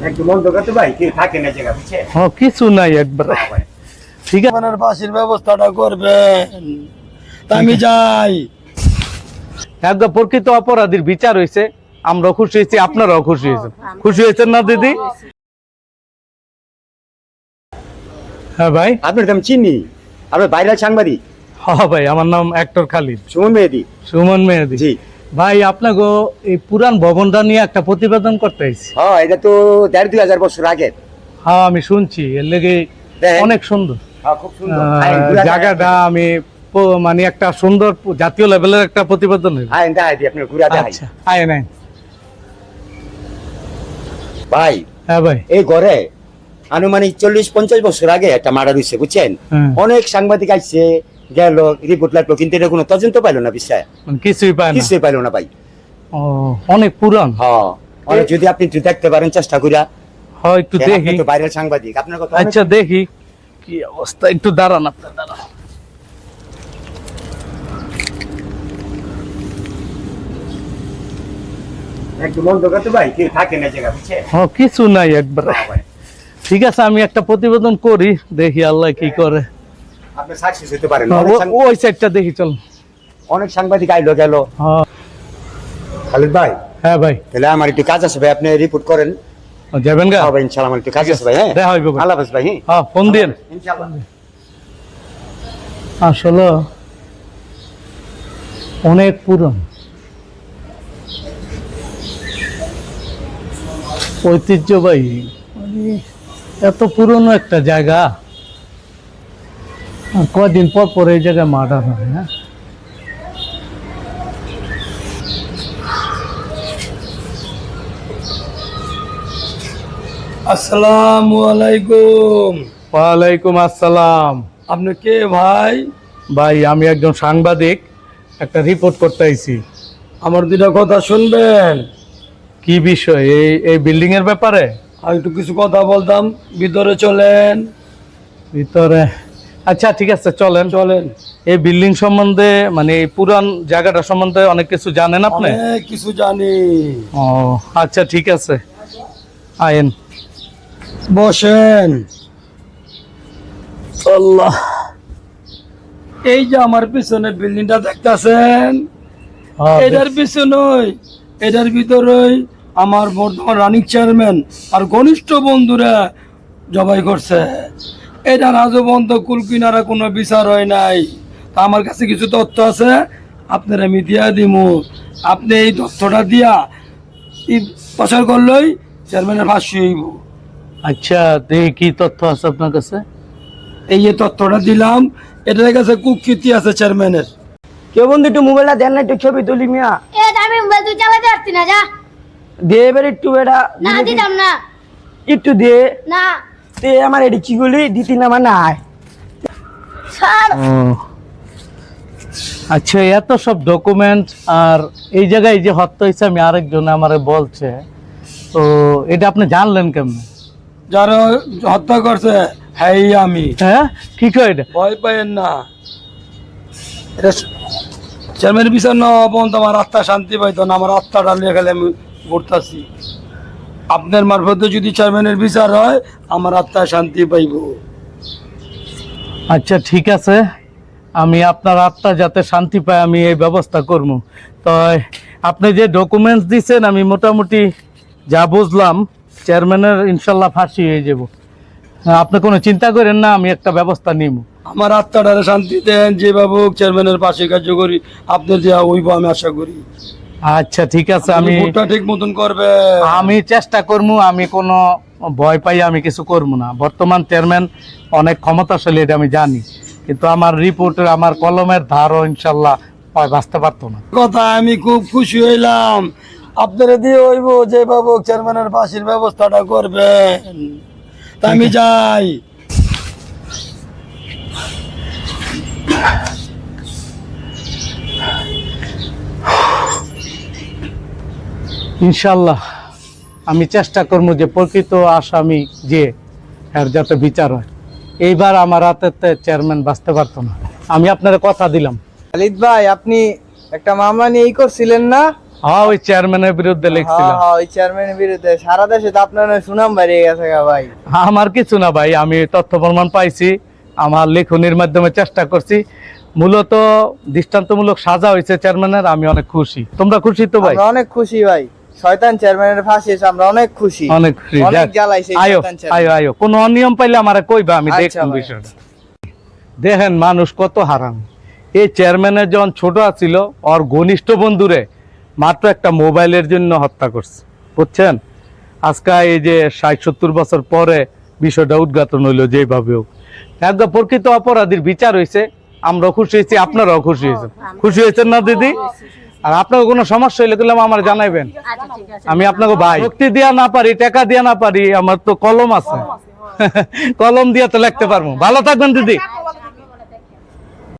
একটু মন দোকাতে ভাই কি থাকে না জায়গা বুঝছে কিছু নাই একবার ঠিক আছে আপনার পাশের ব্যবস্থাটা করবেন আমি যাই। একবার প্রকৃত অপরাধীর বিচার হয়েছে, আমরা খুশি হয়েছি, আপনারাও খুশি হয়েছেন। খুশি হয়েছেন না দিদি? হ্যাঁ ভাই, আপনার তো আমি চিনি, আপনার বাইরের সাংবাদিক। হ্যাঁ ভাই, আমার নাম অ্যাক্টর খালিদ। সুমন মেহেদি। সুমন মেহেদি। জি ভাই, আপনাকে এই পুরান ভবনটা নিয়ে একটা প্রতিবেদন করতে আইছি। হ্যাঁ, এটা তো 1,500-2,000 বছর আগে। হ্যাঁ, আমি শুনছি, এর লেগে অনেক সুন্দর। হ্যাঁ, খুব সুন্দর জায়গাটা। আমি মানে একটা সুন্দর জাতীয় লেভেলের একটা প্রতিবেদন। আপনার ঘুরা দেখাই। আচ্ছা, আয় নাই ভাই। হ্যাঁ ভাই, এই ঘরে আনুমানিক 40-50 বছর আগে একটা মার্ডার হয়েছে বুঝছেন। অনেক সাংবাদিক আসছে, গেল, রিপোর্ট লাগলো, কিন্তু এটা কোনো তদন্ত পাইলো না বিষয়, কিছুই পাইলো না ভাই। অনেক পুরান। হ্যাঁ, যদি আপনি একটু দেখতে পারেন চেষ্টা করিয়া। হ্যাঁ, একটু দেখি। বাইরের সাংবাদিক আপনার কথা। আচ্ছা, দেখি কি অবস্থা, একটু দাঁড়ান, আপনার দাঁড়ান। একটু মন দোকাতে ভাই কি থাকে না জায়গা বুঝছে কিছু নাই একবার। ঠিক আছে, আমি একটা প্রতিবেদন করি, দেখি আল্লাহ কি করে। আপনি সাকসেস হতে পারেন। ওই সাইডটা দেখি, চল। অনেক সাংবাদিক আইলো গেল। খালিদ ভাই। হ্যাঁ ভাই, তাহলে আমার একটু কাজ আছে ভাই, আপনি রিপোর্ট করেন। যাবেন গা? হ্যাঁ ভাই, ইনশাআল্লাহ আমার একটু কাজ আছে ভাই। হ্যাঁ, দেখা হইব। আল্লাহ হাফেজ ভাই। হ্যাঁ, ফোন দিন ইনশাআল্লাহ। আসলে অনেক পুরান, ঐতিহ্যবাহী, মানে এত পুরনো একটা জায়গা। কয়দিন পর পর এই জায়গায় মার্ডার হয়। হ্যাঁ, আসসালামু আলাইকুম। ওয়ালাইকুম আসসালাম। আপনি কে ভাই? ভাই, আমি একজন সাংবাদিক, একটা রিপোর্ট করতে আইছি। আমার দুটা কথা শুনবেন। কি বিষয়? এই বিল্ডিং এর ব্যাপারে আর একটু কিছু কথা বলতাম, ভিতরে চলেন। ভিতরে? আচ্ছা, ঠিক আছে, চলেন। চলেন। এই বিল্ডিং সম্বন্ধে, মানে এই পুরান জায়গাটা সম্বন্ধে অনেক কিছু জানেন আপনি? অনেক কিছু জানি। ও আচ্ছা, ঠিক আছে, আয়েন, বসেন। আল্লাহ, এই যে আমার পিছনে বিল্ডিংটা দেখতেছেন, এটার পিছনেই, এটার ভিতরেই আমার বর্তমান রানিং চেয়ারম্যান আর ঘনিষ্ঠ বন্ধুরা জবাই করছে। এটা রাজবন্ধ কুল কিনারা কোনো বিচার হয় নাই। তা আমার কাছে কিছু তথ্য আছে, আপনার আমি দিয়া দিমু। আপনি এই তথ্যটা দিয়া প্রচার করলেই চেয়ারম্যানের ফাঁসি হইব। আচ্ছা, দেখি কি তথ্য আছে আপনার কাছে। এই যে তথ্যটা দিলাম, এটার কাছে কুকৃতি আছে চেয়ারম্যানের। কেউ বন্ধু একটু মোবাইলটা দেন না, একটু ছবি তুলি মিয়া। আমি মোবাইল তুই চালাতে পারতি না, যা দিয়ে এবার একটু এটা না দিতাম না। একটু দিয়ে না তে আমার এটি কি গুলি দিতি না মানে নাই। স্যার, আচ্ছা, এত সব ডকুমেন্ট, আর এই জায়গায় যে হত্যা হয়েছে, আমি আরেকজন আমারে বলছে, তো এটা আপনি জানলেন কেমন? যারা হত্যা করছে হ্যাঁ আমি। হ্যাঁ, কি কয় এটা? ভয় পাইয়েন না, এটা চেয়ারম্যানের বিচার না পর্যন্ত আমার আত্মা শান্তি পাইতো না। আমার আত্মাটা নিয়ে খেলে আমি ঘুরতেছি। আপনার মারফতে যদি চেয়ারম্যানের বিচার হয়, আমার আত্মা শান্তি পাইব। আচ্ছা, ঠিক আছে, আমি আপনার আত্মা যাতে শান্তি পায়, আমি এই ব্যবস্থা করবো। তো আপনি যে ডকুমেন্টস দিচ্ছেন, আমি মোটামুটি যা বুঝলাম, চেয়ারম্যানের ইনশাল্লাহ ফাঁসি হয়ে যাব। আপনি কোনো চিন্তা করেন না, আমি একটা ব্যবস্থা নিব। আমার আত্মাটারে শান্তি দেন, যেভাবে হোক চেয়ারম্যানের পাশে কার্যকরী আপনার দেওয়া হইব আমি আশা করি। আচ্ছা, ঠিক আছে, আমি ঠিক মতন করবে। আমি চেষ্টা করবো। আমি কোনো ভয় পাই আমি কিছু করবো না। বর্তমান চেয়ারম্যান অনেক ক্ষমতাশালী, এটা আমি জানি, কিন্তু আমার রিপোর্টের, আমার কলমের ধারও ইনশাল্লাহ বাঁচতে পারতো না। কথা আমি খুব খুশি হইলাম। আপনারা দিয়ে হইব যেভাবে হোক চেয়ারম্যানের ফাঁসির ব্যবস্থাটা করবেন। তা আমি যাই। ইনশাল্লাহ আমি চেষ্টা করবো যে প্রকৃত আসামি যে, এর যাতে বিচার হয়। এইবার আমার হাতে চেয়ারম্যান বাঁচতে পারতো না, আমি আপনার কথা দিলাম। খালিদ ভাই, আপনি একটা মামলা নিয়ে করছিলেন না? হ্যাঁ ওই চেয়ারম্যানের বিরুদ্ধে লিখছিলাম। ওই চেয়ারম্যানের বিরুদ্ধে সারা দেশে তো আপনার সুনাম বাড়িয়ে গেছে গা ভাই। আমার কিছু না ভাই, আমি তথ্য প্রমাণ পাইছি, আমার লেখনির মাধ্যমে চেষ্টা করছি, মূলত দৃষ্টান্তমূলক সাজা হয়েছে চেয়ারম্যানের, আমি অনেক খুশি। তোমরা খুশি তো ভাই? আমরা অনেক খুশি ভাই, শয়তান চেয়ারম্যানের ফাঁসি হয়েছে, আমরা অনেক খুশি। অনেক খুশি। অনেক যাক, জ্বালাইছে এই আয়ো শয়তান চেয়ারম্যান। আয়ো আয়ো, কোনো অনিয়ম পাইলে আমারে কইবা, আমি আচ্ছা দেখব ভাই। বিষয়টা। দেখেন মানুষ কত হারাম। এই চেয়ারম্যানের যখন ছোট ছিল, ওর ঘনিষ্ঠ বন্ধুরে মাত্র একটা মোবাইলের জন্য হত্যা করছে, বুঝছেন? আজকে এই যে ৬০-৭০ বছর পরে বিষয়টা উদ্ঘাটন হইলো যেভাবে হোক, একদম প্রকৃত অপরাধীর বিচার হয়েছে। আমরা খুশি হয়েছি, আপনারাও খুশি হয়েছেন। খুশি হয়েছেন না দিদি? আর আপনাকে কোনো সমস্যা হইলে গেলাম আমার জানাইবেন, আমি আপনাকে ভাই শক্তি দিয়া না পারি, টাকা দিয়া না পারি, আমার তো কলম আছে, কলম দিয়া তো লিখতে পারবো। ভালো থাকবেন দিদি।